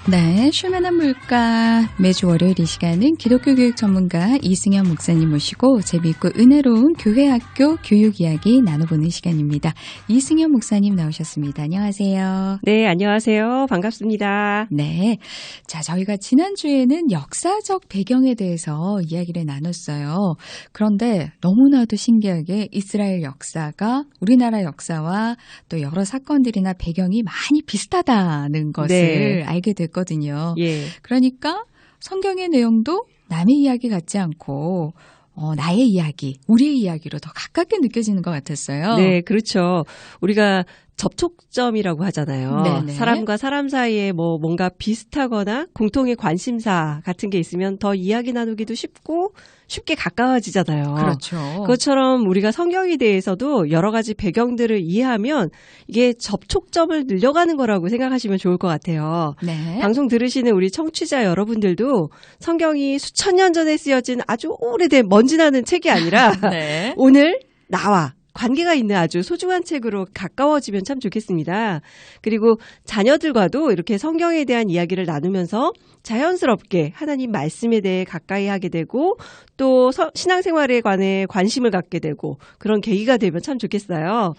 네, 쉴만한 물가 매주 월요일 이 시간은 기독교 교육 전문가 이승현 목사님 모시고 재미있고 은혜로운 교회학교 교육 이야기 나눠보는 시간입니다. 이승현 목사님 나오셨습니다. 안녕하세요. 네, 안녕하세요. 반갑습니다. 네, 자 저희가 지난주에는 역사적 배경에 대해서 이야기를 나눴어요. 그런데 너무나도 신기하게 이스라엘 역사가 우리나라 역사와 또 여러 사건들이나 배경이 많이 비슷하다는 것을 알게 됐거든요. 예. 그러니까 성경의 내용도 남의 이야기 같지 않고 나의 이야기, 우리의 이야기로 더 가깝게 느껴지는 것 같았어요. 네, 그렇죠. 우리가 접촉점이라고 하잖아요. 네네. 사람과 사람 사이에 뭔가 비슷하거나 공통의 관심사 같은 게 있으면 더 이야기 나누기도 쉽고 쉽게 가까워지잖아요. 그렇죠. 그것처럼 우리가 성경에 대해서도 여러 가지 배경들을 이해하면 이게 접촉점을 늘려가는 거라고 생각하시면 좋을 것 같아요. 네. 방송 들으시는 우리 청취자 여러분들도 성경이 수천 년 전에 쓰여진 아주 오래된 먼지나는 책이 아니라 네. 오늘 나와 관계가 있는 아주 소중한 책으로 가까워지면 참 좋겠습니다. 그리고 자녀들과도 이렇게 성경에 대한 이야기를 나누면서 자연스럽게 하나님 말씀에 대해 가까이 하게 되고 또 신앙생활에 관해 관심을 갖게 되고 그런 계기가 되면 참 좋겠어요.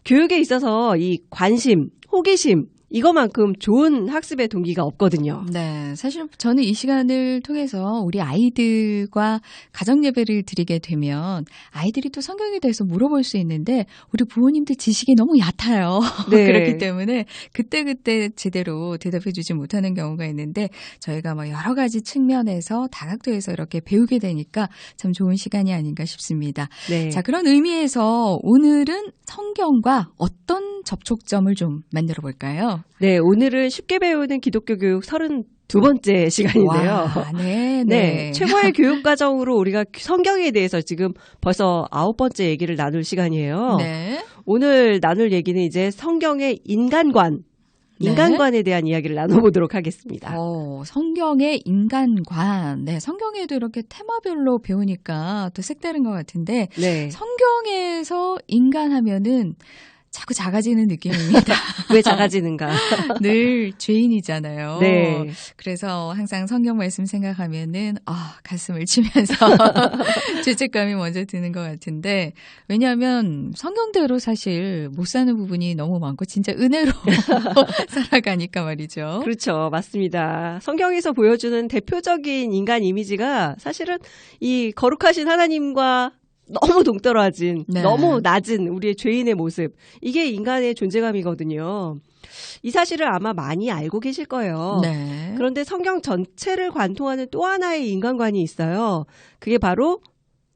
교육에 있어서 이 관심, 호기심 이거만큼 좋은 학습의 동기가 없거든요. 네, 사실 저는 이 시간을 통해서 우리 아이들과 가정 예배를 드리게 되면 아이들이 또 성경에 대해서 물어볼 수 있는데 우리 부모님들 지식이 너무 얕아요. 네. 그렇기 때문에 그때그때 제대로 대답해 주지 못하는 경우가 있는데 저희가 여러 가지 측면에서 다각도에서 이렇게 배우게 되니까 참 좋은 시간이 아닌가 싶습니다. 네. 자, 그런 의미에서 오늘은 성경과 어떤 접촉점을 좀 만들어 볼까요? 네, 오늘은 쉽게 배우는 기독교 교육 32번째 시간인데요. 와, 네. 네, 최고의 교육 과정으로 우리가 성경에 대해서 지금 벌써 9번째 얘기를 나눌 시간이에요. 네. 오늘 나눌 얘기는 이제 성경의 인간관에 대한 이야기를 나눠보도록 하겠습니다. 성경의 인간관. 네, 성경에도 이렇게 테마별로 배우니까 또 색다른 것 같은데 네. 성경에서 인간하면은 자꾸 작아지는 느낌입니다. 왜 작아지는가? 늘 죄인이잖아요. 네. 그래서 항상 성경 말씀 생각하면은 가슴을 치면서 죄책감이 먼저 드는 것 같은데 왜냐하면 성경대로 사실 못 사는 부분이 너무 많고 진짜 은혜로 살아가니까 말이죠. 그렇죠. 맞습니다. 성경에서 보여주는 대표적인 인간 이미지가 사실은 이 거룩하신 하나님과 너무 동떨어진, 네. 너무 낮은 우리의 죄인의 모습. 이게 인간의 존재감이거든요. 이 사실을 아마 많이 알고 계실 거예요. 네. 그런데 성경 전체를 관통하는 또 하나의 인간관이 있어요. 그게 바로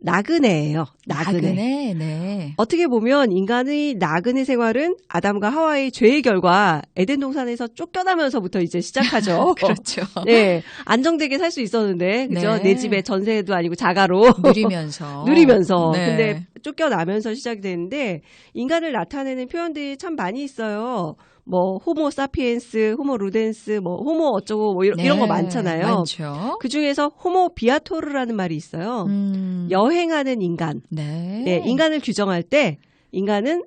나그네예요. 나그네. 네. 어떻게 보면 인간의 나그네 생활은 아담과 하와의 죄의 결과 에덴 동산에서 쫓겨나면서부터 이제 시작하죠. 그렇죠. 네, 안정되게 살 수 있었는데, 그죠? 네. 내 집에 전세도 아니고 자가로 누리면서. 네. 근데 쫓겨나면서 시작이 되는데 인간을 나타내는 표현들이 참 많이 있어요. 호모 사피엔스, 호모 루덴스, 호모 어쩌고 이런 거 많잖아요. 많죠. 그 중에서 호모 비아토르라는 말이 있어요. 여행하는 인간. 네. 인간을 규정할 때 인간은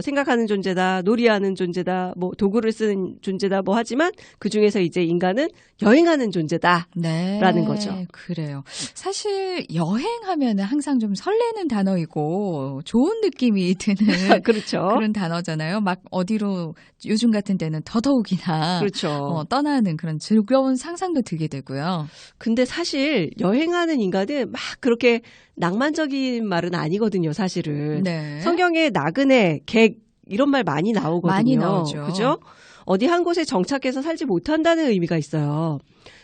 생각하는 존재다, 놀이하는 존재다, 도구를 쓰는 존재다, 하지만 그 중에서 이제 인간은 여행하는 존재다. 네. 라는 거죠. 그래요. 사실 여행하면은 항상 좀 설레는 단어이고 좋은 느낌이 드는 그렇죠. 그런 단어잖아요. 막 어디로 요즘 같은 때는 더더욱이나 그렇죠. 떠나는 그런 즐거운 상상도 들게 되고요. 근데 사실 여행하는 인간은 막 그렇게 낭만적인 말은 아니거든요, 사실은. 네. 성경에 나그네, 객 이런 말 많이 나오거든요. 많이 나오죠. 그죠? 어디 한 곳에 정착해서 살지 못한다는 의미가 있어요.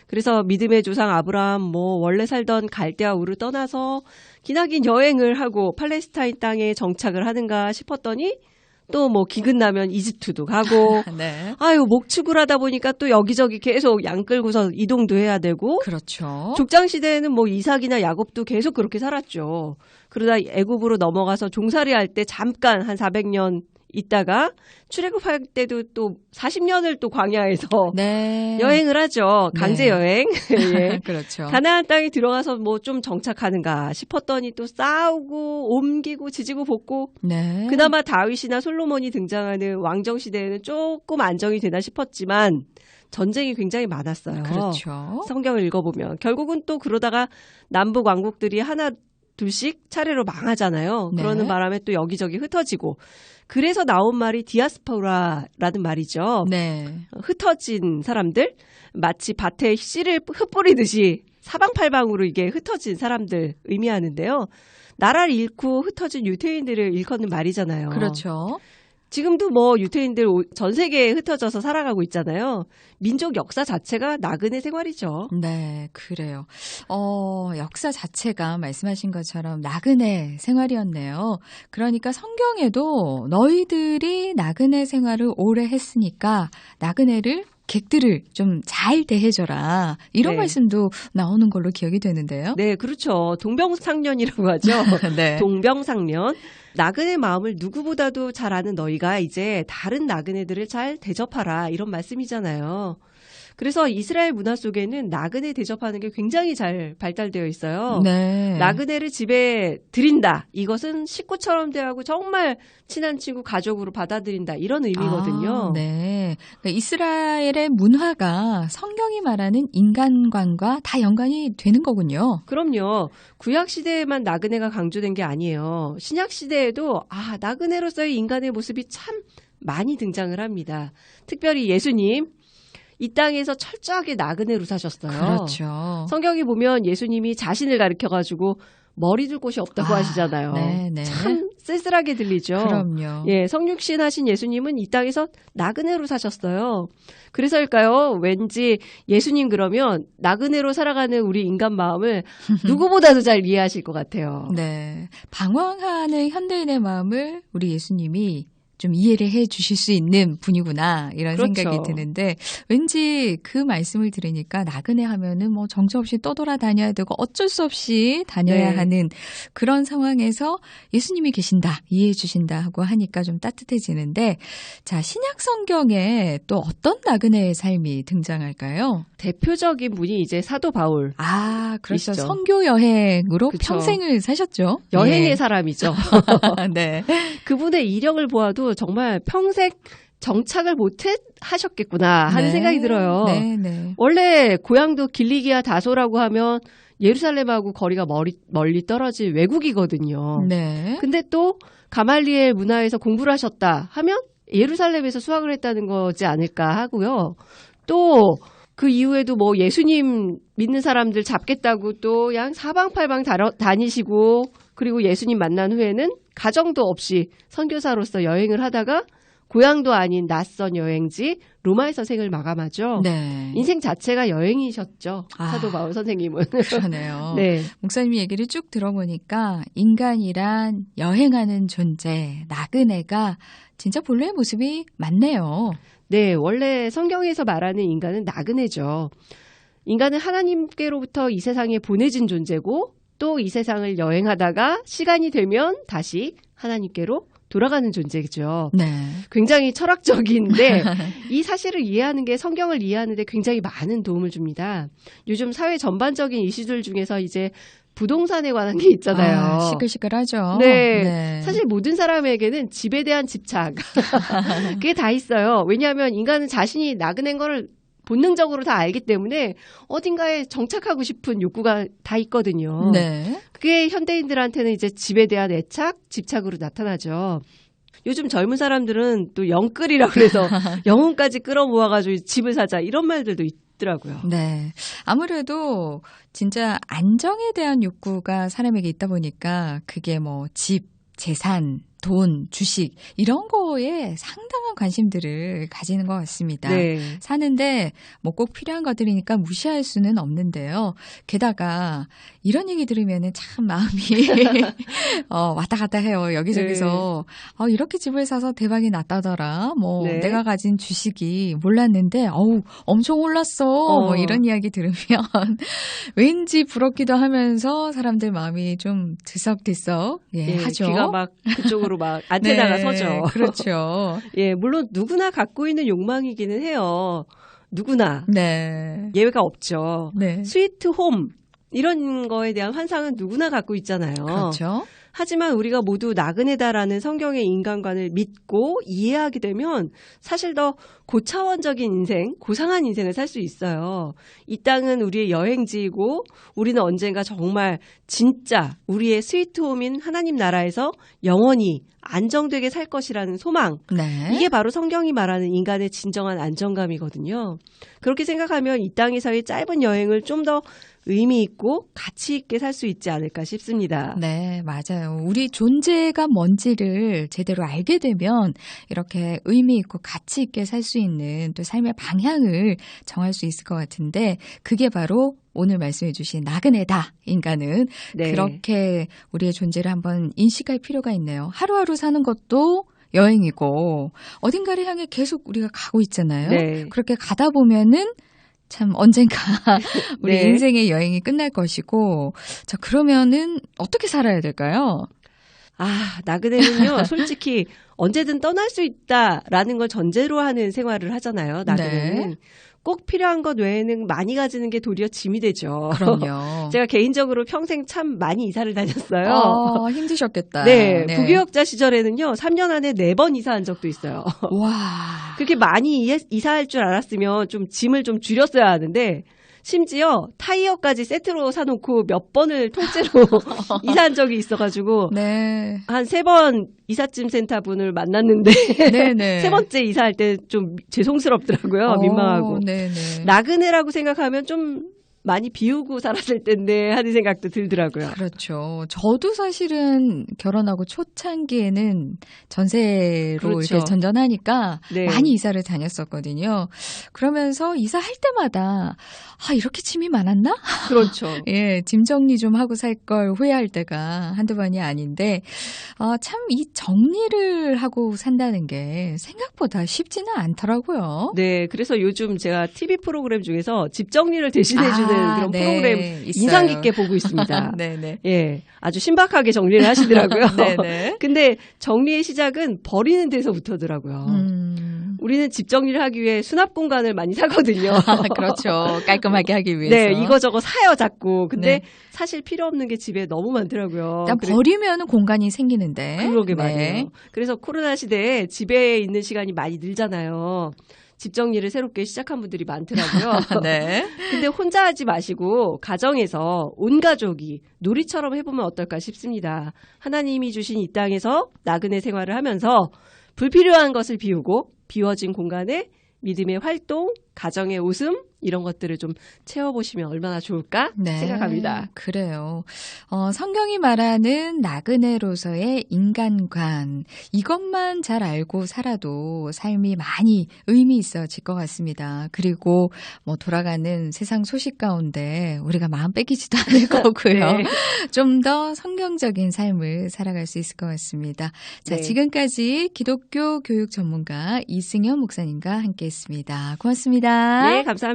그래서 믿음의 조상 아브라함 원래 살던 갈대아 우르 떠나서 기나긴 여행을 하고 팔레스타인 땅에 정착을 하는가 싶었더니 또 기근 나면 이집트도 가고 네. 목축을 하다 보니까 또 여기저기 계속 양 끌고서 이동도 해야 되고 그렇죠. 족장 시대에는 이삭이나 야곱도 계속 그렇게 살았죠. 그러다 애굽으로 넘어가서 종살이 할 때 잠깐 한 400년 있다가 출애굽할 때도 또 40년을 또 광야에서 네. 여행을 하죠. 강제 네. 여행. 예. 그렇죠. 가나안 땅에 들어가서 뭐 좀 정착하는가 싶었더니 또 싸우고 옮기고 지지고 볶고 네. 그나마 다윗이나 솔로몬이 등장하는 왕정 시대에는 조금 안정이 되나 싶었지만 전쟁이 굉장히 많았어요. 그렇죠. 성경을 읽어보면 결국은 또 그러다가 남북 왕국들이 하나 둘씩 차례로 망하잖아요. 네. 그러는 바람에 또 여기저기 흩어지고 그래서 나온 말이 디아스포라라는 말이죠. 네. 흩어진 사람들 마치 밭에 씨를 흩뿌리듯이 사방팔방으로 이게 흩어진 사람들 의미하는데요. 나라를 잃고 흩어진 유태인들을 일컫는 말이잖아요. 그렇죠. 지금도 뭐 유태인들 전 세계에 흩어져서 살아가고 있잖아요. 민족 역사 자체가 나그네 생활이죠. 네, 그래요. 역사 자체가 말씀하신 것처럼 나그네 생활이었네요. 그러니까 성경에도 너희들이 나그네 생활을 오래 했으니까 나그네를 객들을 좀 잘 대해줘라. 이런 네. 말씀도 나오는 걸로 기억이 되는데요. 네, 그렇죠. 동병상련이라고 하죠. 네. 동병상련. 나그네 마음을 누구보다도 잘 아는 너희가 이제 다른 나그네들을 잘 대접하라. 이런 말씀이잖아요. 그래서 이스라엘 문화 속에는 나그네 대접하는 게 굉장히 잘 발달되어 있어요. 네. 나그네를 집에 들인다. 이것은 식구처럼 대하고 정말 친한 친구, 가족으로 받아들인다. 이런 의미거든요. 네. 그러니까 이스라엘의 문화가 성경이 말하는 인간관과 다 연관이 되는 거군요. 그럼요. 구약 시대에만 나그네가 강조된 게 아니에요. 신약 시대에도 나그네로서의 인간의 모습이 참 많이 등장을 합니다. 특별히 예수님. 이 땅에서 철저하게 나그네로 사셨어요. 그렇죠. 성경이 보면 예수님이 자신을 가리켜가지고 머리 둘 곳이 없다고 하시잖아요. 네. 참 쓸쓸하게 들리죠. 그럼요. 예, 성육신 하신 예수님은 이 땅에서 나그네로 사셨어요. 그래서일까요? 왠지 예수님 그러면 나그네로 살아가는 우리 인간 마음을 누구보다도 잘 이해하실 것 같아요. 네. 방황하는 현대인의 마음을 우리 예수님이 좀 이해를 해 주실 수 있는 분이구나 이런 그렇죠. 생각이 드는데 왠지 그 말씀을 들으니까 나그네 하면은 뭐 정처 없이 떠돌아다녀야 되고 어쩔 수 없이 다녀야 네. 하는 그런 상황에서 예수님이 계신다 이해해 주신다 하고 하니까 좀 따뜻해지는데 자 신약 성경에 또 어떤 나그네의 삶이 등장할까요? 대표적인 분이 이제 사도 바울. 그렇죠. 이시죠. 선교 여행으로 그쵸. 평생을 사셨죠. 여행의 예. 사람이죠. 네. 그분의 이력을 보아도 정말 평생 정착을 하셨겠구나 하는 생각이 들어요. 네. 원래 고향도 길리기아 다소라고 하면 예루살렘하고 거리가 멀리 떨어진 외국이거든요. 네. 근데 또 가말리엘 문화에서 공부를 하셨다 하면 예루살렘에서 수학을 했다는 거지 않을까 하고요. 또 그 이후에도 뭐 예수님 믿는 사람들 잡겠다고 또 그냥 사방팔방 다니시고 그리고 예수님 만난 후에는 가정도 없이 선교사로서 여행을 하다가 고향도 아닌 낯선 여행지 로마에서 생을 마감하죠. 네. 인생 자체가 여행이셨죠. 사도 바울 선생님은. 그러네요. 네. 목사님 얘기를 쭉 들어보니까 인간이란 여행하는 존재, 나그네가 진짜 본래의 모습이 맞네요. 네, 원래 성경에서 말하는 인간은 나그네죠. 인간은 하나님께로부터 이 세상에 보내진 존재고 또 이 세상을 여행하다가 시간이 되면 다시 하나님께로 돌아가는 존재죠. 네. 굉장히 철학적인데 이 사실을 이해하는 게 성경을 이해하는 데 굉장히 많은 도움을 줍니다. 요즘 사회 전반적인 이슈들 중에서 이제 부동산에 관한 게 있잖아요. 시끌시끌하죠. 네. 사실 모든 사람에게는 집에 대한 집착 그게 다 있어요. 왜냐하면 인간은 자신이 나그네인 거를 본능적으로 다 알기 때문에 어딘가에 정착하고 싶은 욕구가 다 있거든요. 네. 그게 현대인들한테는 이제 집에 대한 애착, 집착으로 나타나죠. 요즘 젊은 사람들은 또 영끌이라고 그래서 영혼까지 끌어모아가지고 집을 사자 이런 말들도 있더라고요. 네. 아무래도 진짜 안정에 대한 욕구가 사람에게 있다 보니까 그게 뭐 집, 재산, 돈, 주식 이런 거에 상당한 관심들을 가지는 것 같습니다. 네. 사는데 뭐 꼭 필요한 것들이니까 무시할 수는 없는데요. 게다가 이런 얘기 들으면은 참 마음이 왔다 갔다 해요. 여기저기서 이렇게 집을 사서 대박이 났다더라. 뭐 네. 내가 가진 주식이 몰랐는데 엄청 올랐어. 뭐 이런 이야기 들으면 왠지 부럽기도 하면서 사람들 마음이 좀 들썩들썩 하죠. 귀가 막 그쪽으로 쪽으로 막 안테나가 네, 서죠. 그렇죠. 예, 물론 누구나 갖고 있는 욕망이기는 해요. 누구나. 네. 예외가 없죠. 네. 스위트 홈 이런 거에 대한 환상은 누구나 갖고 있잖아요. 그렇죠. 하지만 우리가 모두 나그네다라는 성경의 인간관을 믿고 이해하게 되면 사실 더 고차원적인 인생, 고상한 인생을 살 수 있어요. 이 땅은 우리의 여행지이고 우리는 언젠가 정말 진짜 우리의 스위트홈인 하나님 나라에서 영원히 안정되게 살 것이라는 소망. 네. 이게 바로 성경이 말하는 인간의 진정한 안정감이거든요. 그렇게 생각하면 이 땅에서의 짧은 여행을 좀 더 의미 있고 가치 있게 살 수 있지 않을까 싶습니다. 네, 맞아요. 우리 존재가 뭔지를 제대로 알게 되면 이렇게 의미 있고 가치 있게 살 수 있는 또 삶의 방향을 정할 수 있을 것 같은데 그게 바로 오늘 말씀해 주신 나그네다, 인간은. 네. 그렇게 우리의 존재를 한번 인식할 필요가 있네요. 하루하루 사는 것도 여행이고 어딘가를 향해 계속 우리가 가고 있잖아요. 네. 그렇게 가다 보면은 참 언젠가 우리 네. 인생의 여행이 끝날 것이고 자 그러면은 어떻게 살아야 될까요? 나그네는요, 솔직히 언제든 떠날 수 있다라는 걸 전제로 하는 생활을 하잖아요, 나그네는. 네. 꼭 필요한 것 외에는 많이 가지는 게 도리어 짐이 되죠. 그럼요. 제가 개인적으로 평생 참 많이 이사를 다녔어요. 힘드셨겠다. 네, 부교역자 시절에는요, 3년 안에 4번 이사한 적도 있어요. 와. 그렇게 많이 이사할 줄 알았으면 좀 짐을 좀 줄였어야 하는데, 심지어 타이어까지 세트로 사놓고 몇 번을 통째로 이사한 적이 있어가지고 네. 한 3번 이삿짐 센터 분을 만났는데 네네. 3번째 이사할 때 좀 죄송스럽더라고요. 민망하고. 네네. 나그네라고 생각하면 좀 많이 비우고 살았을 텐데 하는 생각도 들더라고요. 그렇죠. 저도 사실은 결혼하고 초창기에는 전세로 그렇죠. 이렇게 전전하니까 네. 많이 이사를 다녔었거든요. 그러면서 이사할 때마다 이렇게 짐이 많았나? 그렇죠. 예, 짐 정리 좀 하고 살 걸 후회할 때가 한두 번이 아닌데 참 이 정리를 하고 산다는 게 생각보다 쉽지는 않더라고요. 네, 그래서 요즘 제가 TV 프로그램 중에서 집 정리를 대신해주는 그런 네, 프로그램 있어요. 인상 깊게 보고 있습니다. 네네. 예, 아주 신박하게 정리를 하시더라고요. 네네. 근데 정리의 시작은 버리는 데서부터더라고요. 우리는 집 정리를 하기 위해 수납 공간을 많이 사거든요. 그렇죠. 깔끔하게 하기 위해서. 네, 이거저거 사요, 자꾸. 근데 네. 사실 필요 없는 게 집에 너무 많더라고요. 일단 버리면 공간이 생기는데. 그러게 네. 말이에요. 그래서 코로나 시대에 집에 있는 시간이 많이 늘잖아요. 집 정리를 새롭게 시작한 분들이 많더라고요. 네. 근데 혼자 하지 마시고 가정에서 온 가족이 놀이처럼 해보면 어떨까 싶습니다. 하나님이 주신 이 땅에서 나그네 생활을 하면서 불필요한 것을 비우고 비워진 공간에 믿음의 활동, 가정의 웃음 이런 것들을 좀 채워보시면 얼마나 좋을까 생각합니다. 그래요. 성경이 말하는 나그네로서의 인간관 이것만 잘 알고 살아도 삶이 많이 의미 있어질 것 같습니다. 그리고 돌아가는 세상 소식 가운데 우리가 마음 뺏기지도 않을 거고요. 네. 좀 더 성경적인 삶을 살아갈 수 있을 것 같습니다. 자, 네. 지금까지 기독교 교육 전문가 이승현 목사님과 함께했습니다. 고맙습니다. 네, 감사합니다.